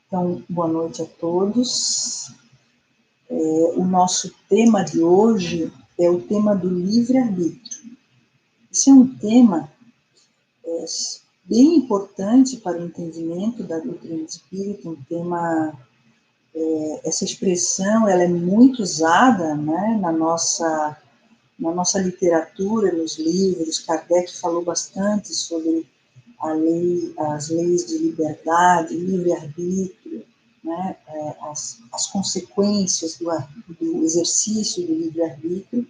Então, boa noite a todos. O nosso tema de hoje é o tema do livre-arbítrio. Esse é um tema bem importante para o entendimento da doutrina espírita, um tema, essa expressão ela é muito usada, né, na nossa literatura, nos livros. Kardec falou bastante sobre as leis de liberdade, livre-arbítrio, né, as consequências do exercício do livre-arbítrio.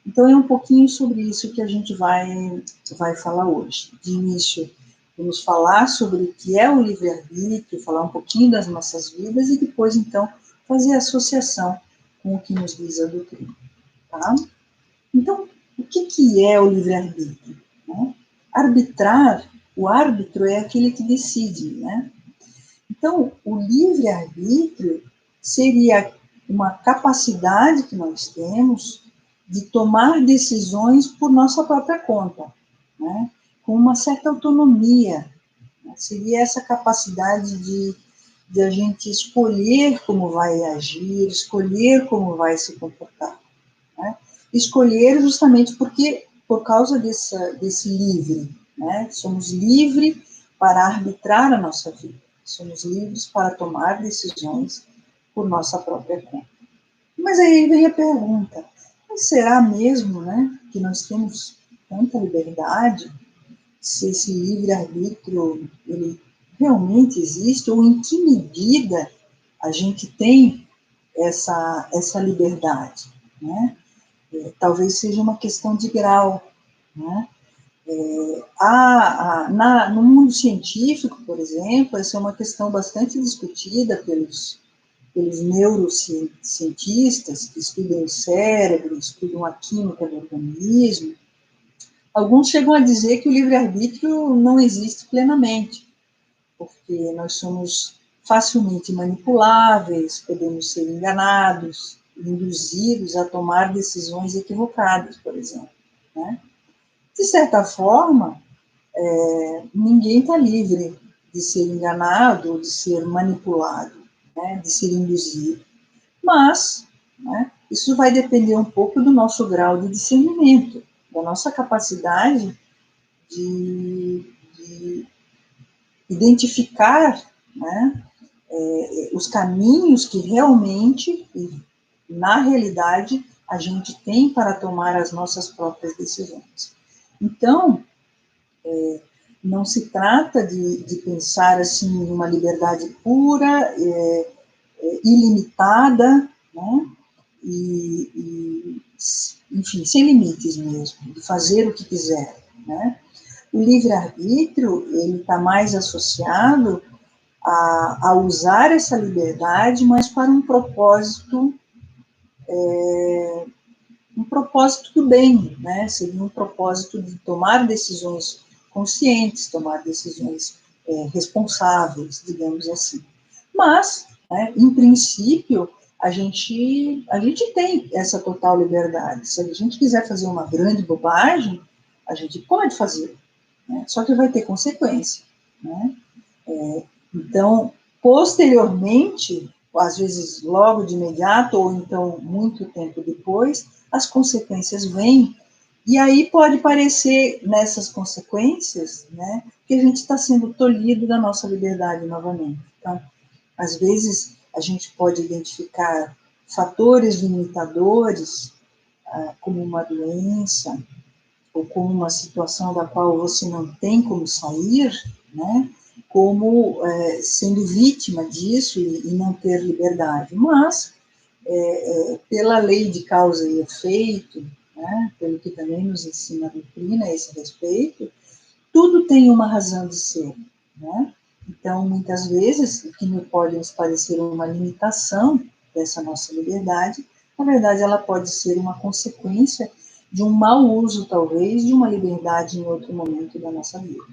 Então, é um pouquinho sobre isso que a gente vai falar hoje. De início, vamos falar sobre o que é o livre-arbítrio, falar um pouquinho das nossas vidas e depois, então, fazer a associação com o que nos diz a doutrina. Tá? Então, o que é o livre-arbítrio? Né? Arbitrar, o árbitro é aquele que decide, né? Então, o livre-arbítrio seria uma capacidade que nós temos de tomar decisões por nossa própria conta, né? Com uma certa autonomia. Né? Seria essa capacidade de a gente escolher como vai agir, escolher como vai se comportar. Né? Escolher justamente por causa desse livre, né? Somos livres para arbitrar a nossa vida, somos livres para tomar decisões por nossa própria conta. Mas aí vem a pergunta, mas será mesmo, né, que nós temos tanta liberdade? Se esse livre-arbítrio, ele realmente existe, ou em que medida a gente tem essa liberdade, né? Talvez seja uma questão de grau, né? No mundo científico, por exemplo, essa é uma questão bastante discutida pelos neurocientistas que estudam o cérebro, estudam a química do organismo. Alguns chegam a dizer que o livre-arbítrio não existe plenamente, porque nós somos facilmente manipuláveis, podemos ser enganados, induzidos a tomar decisões equivocadas, por exemplo. Né? De certa forma, ninguém está livre de ser enganado ou de ser manipulado, né? De ser induzido. Mas, né, isso vai depender um pouco do nosso grau de discernimento, da nossa capacidade de identificar, né, os caminhos que realmente, na realidade, a gente tem para tomar as nossas próprias decisões. Então, não se trata de pensar assim numa liberdade pura, ilimitada, né? Enfim, sem limites mesmo, de fazer o que quiser, né? O livre-arbítrio, ele está mais associado a usar essa liberdade, mas para um propósito do bem, né? Seria um propósito de tomar decisões conscientes, tomar decisões responsáveis, digamos assim. Mas, né, em princípio, a gente tem essa total liberdade. Se a gente quiser fazer uma grande bobagem, a gente pode fazer, né? Só que vai ter consequência, né? Então, posteriormente, às vezes logo de imediato, ou então muito tempo depois, as consequências vêm, e aí pode parecer nessas consequências, né, que a gente está sendo tolhido da nossa liberdade novamente. Então, às vezes, a gente pode identificar fatores limitadores, como uma doença, ou como uma situação da qual você não tem como sair, né, como sendo vítima disso e não ter liberdade. Mas, pela lei de causa e efeito, né, pelo que também nos ensina a doutrina a esse respeito, tudo tem uma razão de ser, né? Então, muitas vezes, o que pode nos parecer uma limitação dessa nossa liberdade, na verdade, ela pode ser uma consequência de um mau uso, talvez, de uma liberdade em outro momento da nossa vida.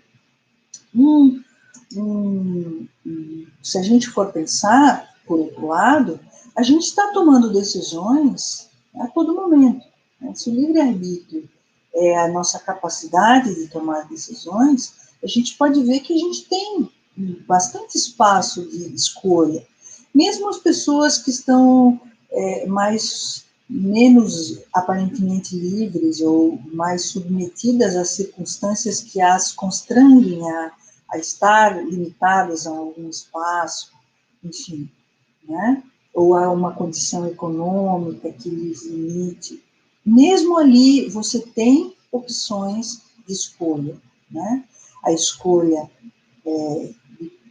Se a gente for pensar, por outro lado, a gente está tomando decisões a todo momento. Né? Se o livre-arbítrio é a nossa capacidade de tomar decisões, a gente pode ver que a gente tem bastante espaço de escolha. Mesmo as pessoas que estão menos aparentemente livres ou mais submetidas às circunstâncias que as constrangem a estar limitadas a algum espaço, enfim, né? Ou a uma condição econômica que lhes limite. Mesmo ali, você tem opções de escolha, né? A escolha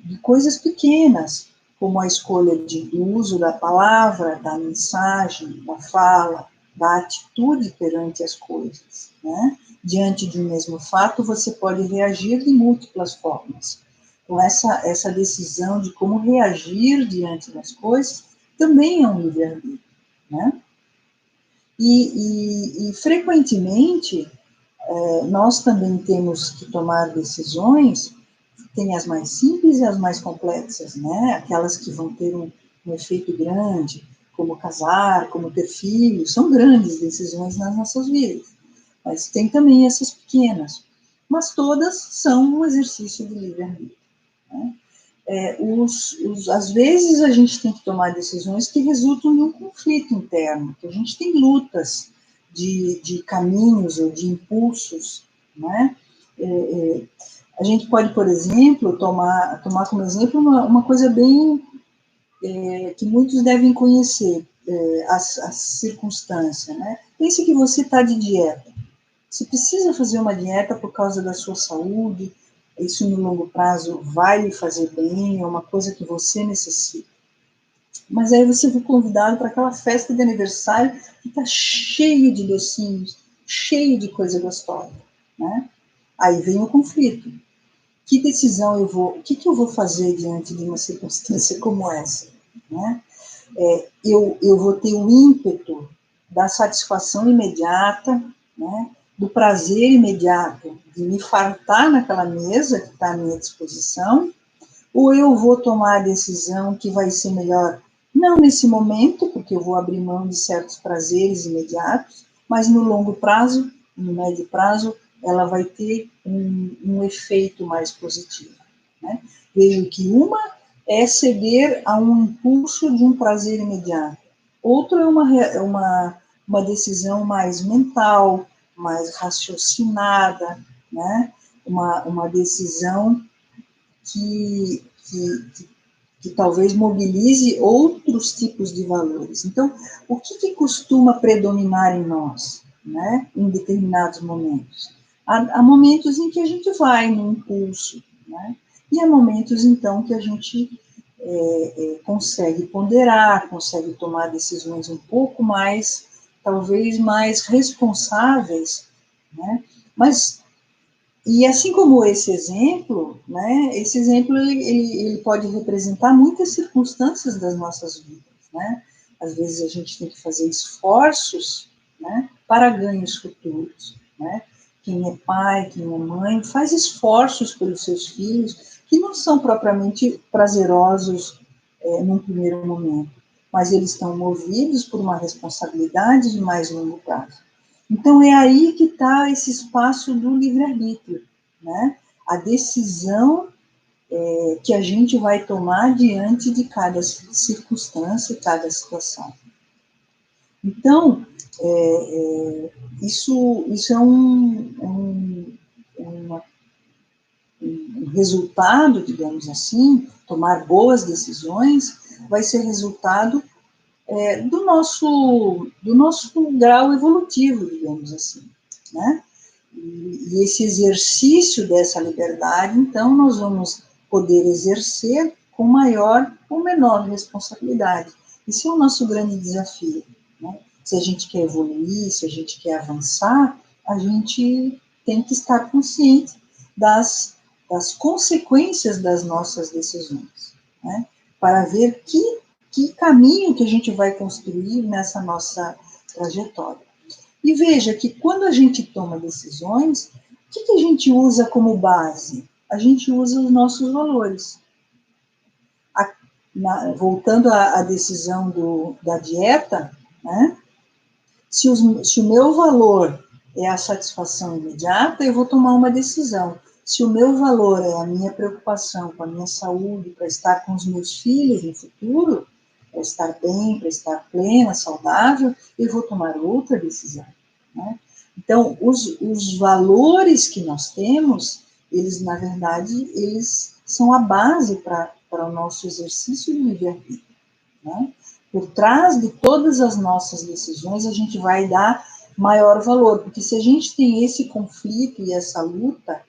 de coisas pequenas, como a escolha do uso da palavra, da mensagem, da fala, da atitude perante as coisas, né? Diante de um mesmo fato, você pode reagir de múltiplas formas. Então, essa decisão de como reagir diante das coisas também é um livre-arbítrio, né? E frequentemente, nós também temos que tomar decisões. Tem as mais simples e as mais complexas, né? Aquelas que vão ter um efeito grande, como casar, como ter filhos, são grandes decisões nas nossas vidas. Mas tem também essas pequenas. Mas todas são um exercício de livre-arbítrio, né? Às vezes a gente tem que tomar decisões que resultam de um conflito interno, que a gente tem lutas de caminhos ou de impulsos, né? A gente pode, por exemplo, tomar como exemplo uma coisa bem que muitos devem conhecer, a circunstância, né? Pense que você está de dieta. Você precisa fazer uma dieta por causa da sua saúde, isso no longo prazo vai lhe fazer bem, é uma coisa que você necessita. Mas aí você foi convidado para aquela festa de aniversário que está cheio de docinhos, cheio de coisa gostosa, né? Aí vem o conflito. Que decisão o que eu vou fazer diante de uma circunstância como essa, né? Eu vou ter o ímpeto da satisfação imediata, né? Do prazer imediato de me fartar naquela mesa que está à minha disposição, ou eu vou tomar a decisão que vai ser melhor, não nesse momento, porque eu vou abrir mão de certos prazeres imediatos, mas no longo prazo, no médio prazo, ela vai ter um efeito mais positivo, né? Vejo que uma é ceder a um impulso de um prazer imediato, outra é uma decisão mais mental, mais raciocinada, né? Uma decisão que talvez mobilize outros tipos de valores. Então, o que costuma predominar em nós, né, em determinados momentos? Há momentos em que a gente vai no impulso, né, e há momentos, então, que a gente consegue ponderar, consegue tomar decisões um pouco mais, talvez mais responsáveis, né, mas e assim como esse exemplo, né, esse exemplo ele pode representar muitas circunstâncias das nossas vidas, né? Às vezes a gente tem que fazer esforços, né, para ganhos futuros, né? Quem é pai, quem é mãe, faz esforços pelos seus filhos que não são propriamente prazerosos num primeiro momento, mas eles estão movidos por uma responsabilidade de mais longo prazo. Então, é aí que está esse espaço do livre-arbítrio, né? A decisão que a gente vai tomar diante de cada circunstância, cada situação. Então, isso é um resultado, digamos assim, tomar boas decisões vai ser resultado do nosso grau evolutivo, digamos assim, né? E esse exercício dessa liberdade, então, nós vamos poder exercer com maior ou menor responsabilidade. Esse é o nosso grande desafio, né? Se a gente quer evoluir, se a gente quer avançar, a gente tem que estar consciente das consequências das nossas decisões, né? Para ver que caminho que a gente vai construir nessa nossa trajetória. E veja que quando a gente toma decisões, o que a gente usa como base? A gente usa os nossos valores. Voltando à decisão da dieta, né? Se o meu valor é a satisfação imediata, eu vou tomar uma decisão. Se o meu valor é a minha preocupação com a minha saúde, para estar com os meus filhos no futuro, para estar bem, para estar plena, saudável, eu vou tomar outra decisão, né? Então, os valores que nós temos, eles, na verdade, eles são a base para o nosso exercício de livre-arbítrio, né? Por trás de todas as nossas decisões, a gente vai dar maior valor, porque se a gente tem esse conflito e essa luta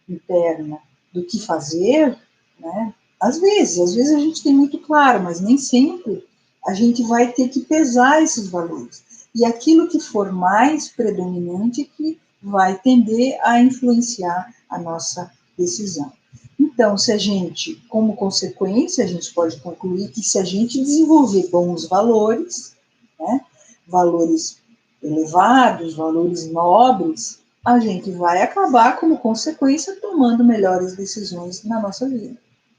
interna do que fazer, né? Às vezes a gente tem muito claro, mas nem sempre a gente vai ter que pesar esses valores. E aquilo que for mais predominante que vai tender a influenciar a nossa decisão. Então, se a gente, como consequência, a gente pode concluir que se a gente desenvolver bons valores, né, valores elevados, valores nobres, a gente vai acabar, como consequência, tomando melhores decisões na nossa vida,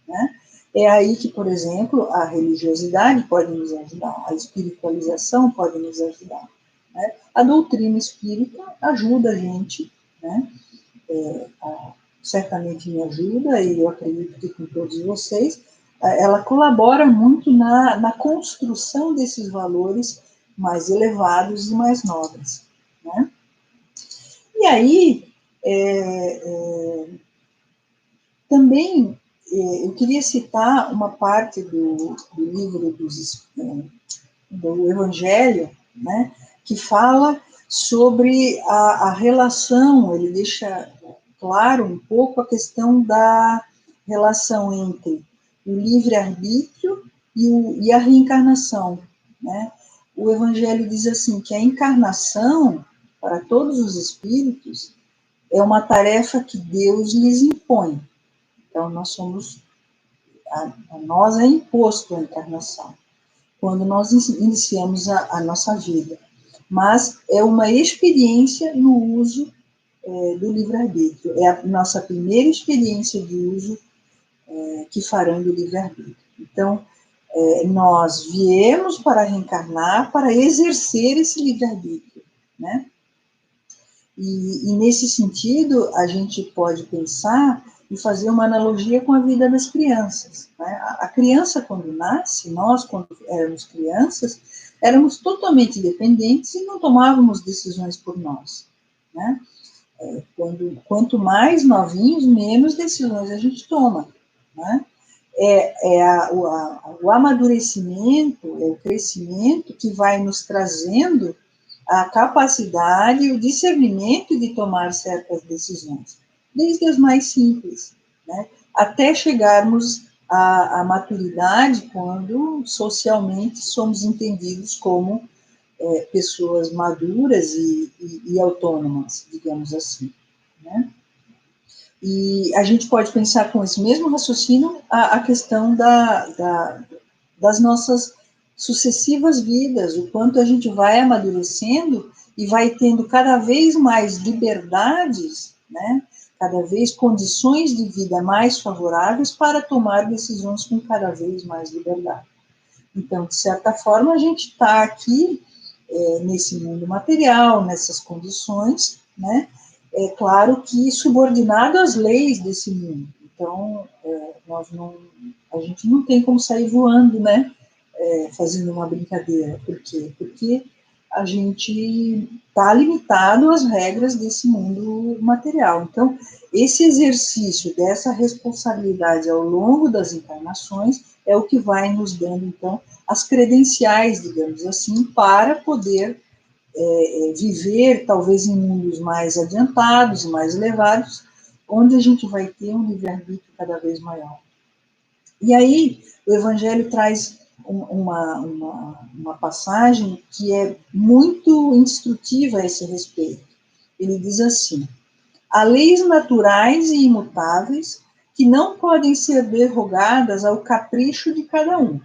né? É aí que, por exemplo, a religiosidade pode nos ajudar, a espiritualização pode nos ajudar, né? A doutrina espírita ajuda a gente, né? Certamente me ajuda, e eu acredito que com todos vocês, ela colabora muito na construção desses valores mais elevados e mais nobres, né? E aí, também, eu queria citar uma parte do livro do Evangelho, né, que fala sobre a relação, ele deixa claro um pouco a questão da relação entre o livre-arbítrio e a reencarnação, né? O Evangelho diz assim, que a encarnação, para todos os espíritos, é uma tarefa que Deus lhes impõe. Então, a nós é imposto a encarnação, quando nós iniciamos a nossa vida. Mas é uma experiência no uso do livre-arbítrio. É a nossa primeira experiência de uso que farão do livre-arbítrio. Então, nós viemos para reencarnar, para exercer esse livre-arbítrio, né? E nesse sentido, a gente pode pensar e fazer uma analogia com a vida das crianças, né? A criança, quando nasce, nós, quando éramos crianças, éramos totalmente dependentes e não tomávamos decisões por nós, né? Quanto mais novinhos, menos decisões a gente toma, né? O amadurecimento, é o crescimento que vai nos trazendo a capacidade e o discernimento de tomar certas decisões, desde as mais simples, né, até chegarmos à maturidade, quando socialmente somos entendidos como pessoas maduras e autônomas, digamos assim, né? E a gente pode pensar com esse mesmo raciocínio a questão das nossas sucessivas vidas, o quanto a gente vai amadurecendo e vai tendo cada vez mais liberdades, né? Cada vez condições de vida mais favoráveis para tomar decisões com cada vez mais liberdade. Então, de certa forma, a gente está aqui nesse mundo material, nessas condições, né? É claro que subordinado às leis desse mundo. Então, a gente não tem como sair voando, né? Fazendo uma brincadeira. Por quê? Porque a gente está limitado às regras desse mundo material. Então, esse exercício dessa responsabilidade ao longo das encarnações é o que vai nos dando, então, as credenciais, digamos assim, para poder viver, talvez, em mundos mais adiantados e mais elevados, onde a gente vai ter um livre-arbítrio cada vez maior. E aí, o Evangelho traz uma passagem que é muito instrutiva a esse respeito. Ele diz assim: há leis naturais e imutáveis que não podem ser derrogadas ao capricho de cada um.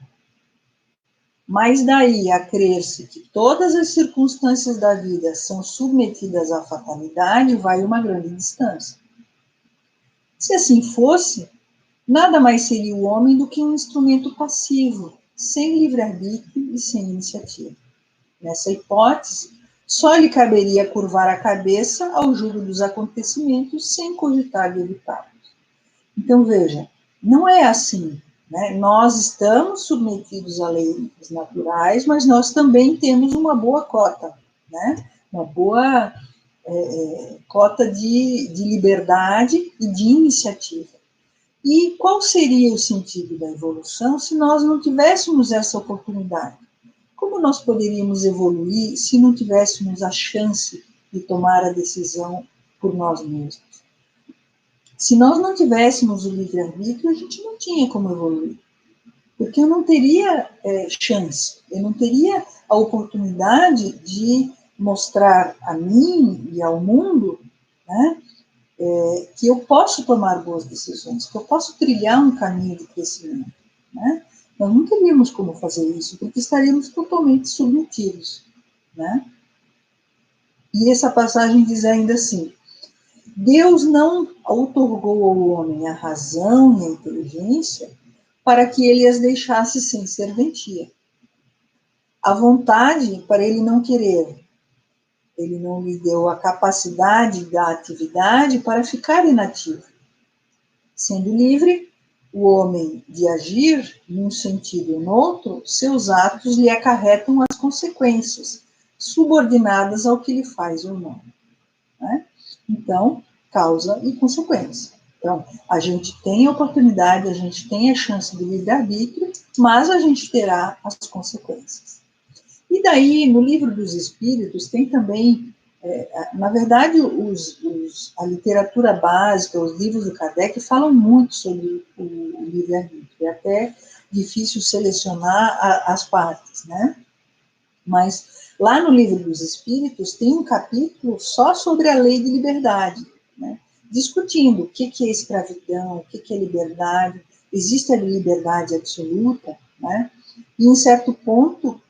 Mas daí a crer-se que todas as circunstâncias da vida são submetidas à fatalidade, vai uma grande distância. Se assim fosse, nada mais seria o homem do que um instrumento passivo, sem livre-arbítrio e sem iniciativa. Nessa hipótese, só lhe caberia curvar a cabeça ao jugo dos acontecimentos sem cogitar de evitá-los. Então, veja, não é assim, né? Nós estamos submetidos a leis naturais, mas nós também temos uma boa cota, né? Uma boa cota de liberdade e de iniciativa. E qual seria o sentido da evolução se nós não tivéssemos essa oportunidade? Como nós poderíamos evoluir se não tivéssemos a chance de tomar a decisão por nós mesmos? Se nós não tivéssemos o livre-arbítrio, a gente não tinha como evoluir. Porque eu não teria chance, eu não teria a oportunidade de mostrar a mim e ao mundo, né, que eu posso tomar boas decisões, que eu posso trilhar um caminho de crescimento. Né? Nós não teríamos como fazer isso, porque estaríamos totalmente submetidos. Né? E essa passagem diz ainda assim: Deus não outorgou ao homem a razão e a inteligência para que ele as deixasse sem serventia. A vontade para ele não querer. Ele não lhe deu a capacidade da atividade para ficar inativo. Sendo livre, o homem de agir num sentido ou no outro, seus atos lhe acarretam as consequências, subordinadas ao que ele faz ou não. Né? Então, causa e consequência. Então, a gente tem a oportunidade, a gente tem a chance de livre-arbítrio, mas a gente terá as consequências. E daí, no Livro dos Espíritos, tem também, na verdade, a literatura básica, os livros do Kardec, falam muito sobre o livre-arbítrio. É até difícil selecionar as partes, né? Mas lá no Livro dos Espíritos tem um capítulo só sobre a lei de liberdade, né? Discutindo o que é escravidão, o que é liberdade, existe a liberdade absoluta, né? E em certo ponto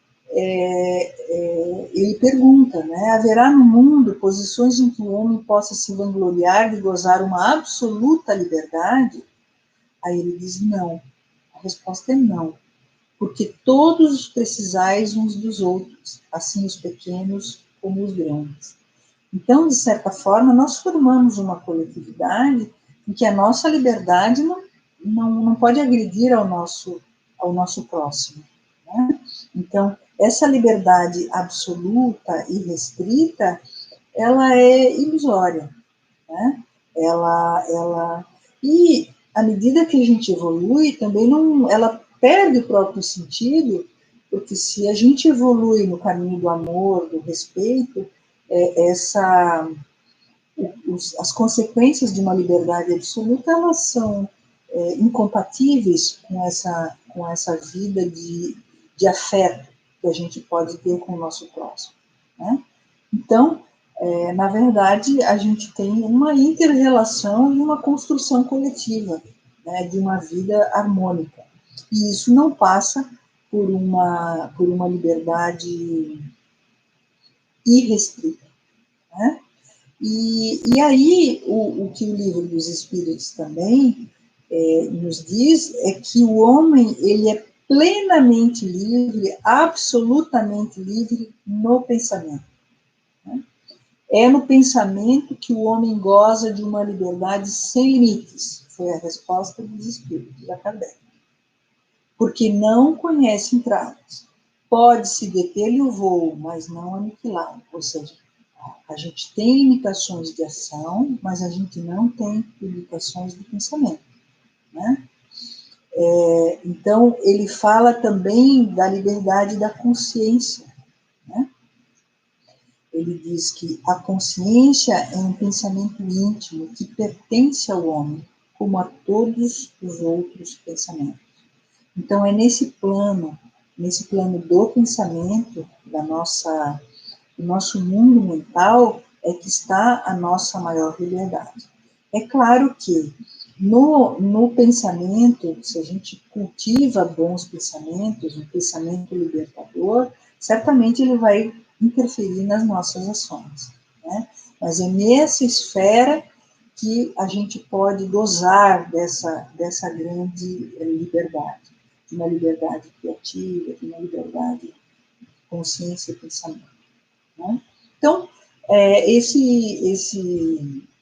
ele pergunta, né? Haverá no mundo posições em que o homem possa se vangloriar de gozar uma absoluta liberdade? Aí ele diz não. A resposta é não. Porque todos precisais uns dos outros, assim os pequenos como os grandes. Então, de certa forma, nós formamos uma coletividade em que a nossa liberdade não pode agredir ao nosso próximo. Né? Então, essa liberdade absoluta e restrita, ela é ilusória. Né? E à medida que a gente evolui, também ela perde o próprio sentido, porque se a gente evolui no caminho do amor, do respeito, as consequências de uma liberdade absoluta, elas são incompatíveis com essa vida de afeto que a gente pode ter com o nosso próximo. Né? Então, na verdade, a gente tem uma inter-relação e uma construção coletiva, né, de uma vida harmônica. E isso não passa por uma liberdade irrestrita. Né? E aí, o que o Livro dos Espíritos também nos diz é que o homem ele é plenamente livre, absolutamente livre no pensamento. Né? É no pensamento que o homem goza de uma liberdade sem limites, foi a resposta dos Espíritos a Kardec. Porque não conhece entraves. Pode-se deter-lhe o voo, mas não aniquilá-lo. Ou seja, a gente tem limitações de ação, mas a gente não tem limitações de pensamento. Né? Então, ele fala também da liberdade da consciência. Né? Ele diz que a consciência é um pensamento íntimo que pertence ao homem, como a todos os outros pensamentos. Então, é nesse plano do pensamento, do nosso mundo mental, é que está a nossa maior liberdade. É claro que no pensamento, se a gente cultiva bons pensamentos, um pensamento libertador, certamente ele vai interferir nas nossas ações. Né? Mas é nessa esfera que a gente pode gozar dessa grande liberdade, de uma liberdade criativa, de uma liberdade de consciência e pensamento. Né? Então,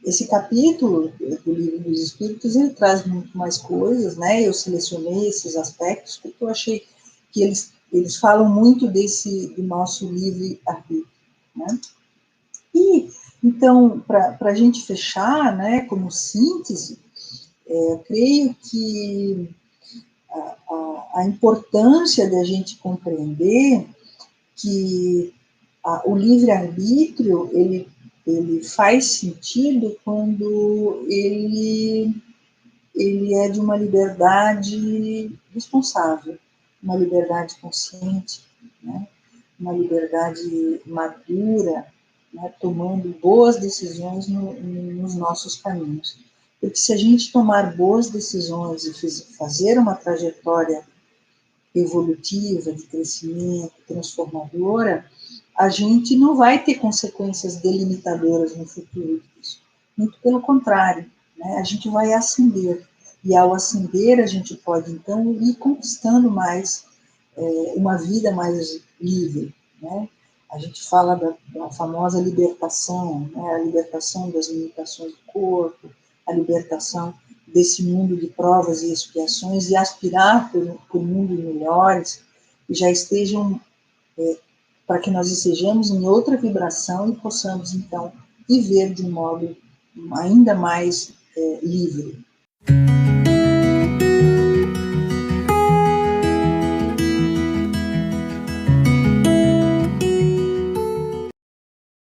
esse capítulo do Livro dos Espíritos, ele traz muito mais coisas, né? Eu selecionei esses aspectos porque eu achei que eles falam muito do nosso livre-arbítrio, né? E, então, para a gente fechar, né, como síntese, eu creio que a importância da gente compreender que o livre-arbítrio, ele faz sentido quando ele é de uma liberdade responsável, uma liberdade consciente, né? Uma liberdade madura, né? Tomando boas decisões nos nossos caminhos. Porque se a gente tomar boas decisões e fazer uma trajetória evolutiva, de crescimento, transformadora, a gente não vai ter consequências delimitadoras no futuro disso. Muito pelo contrário, né? A gente vai ascender. E ao ascender, a gente pode, então, ir conquistando mais, uma vida mais livre, né? A gente fala da famosa libertação, né? A libertação das limitações do corpo, a libertação desse mundo de provas e expiações e aspirar por mundos melhores, que já estejam, para que nós estejamos em outra vibração e possamos, então, viver de um modo ainda mais livre,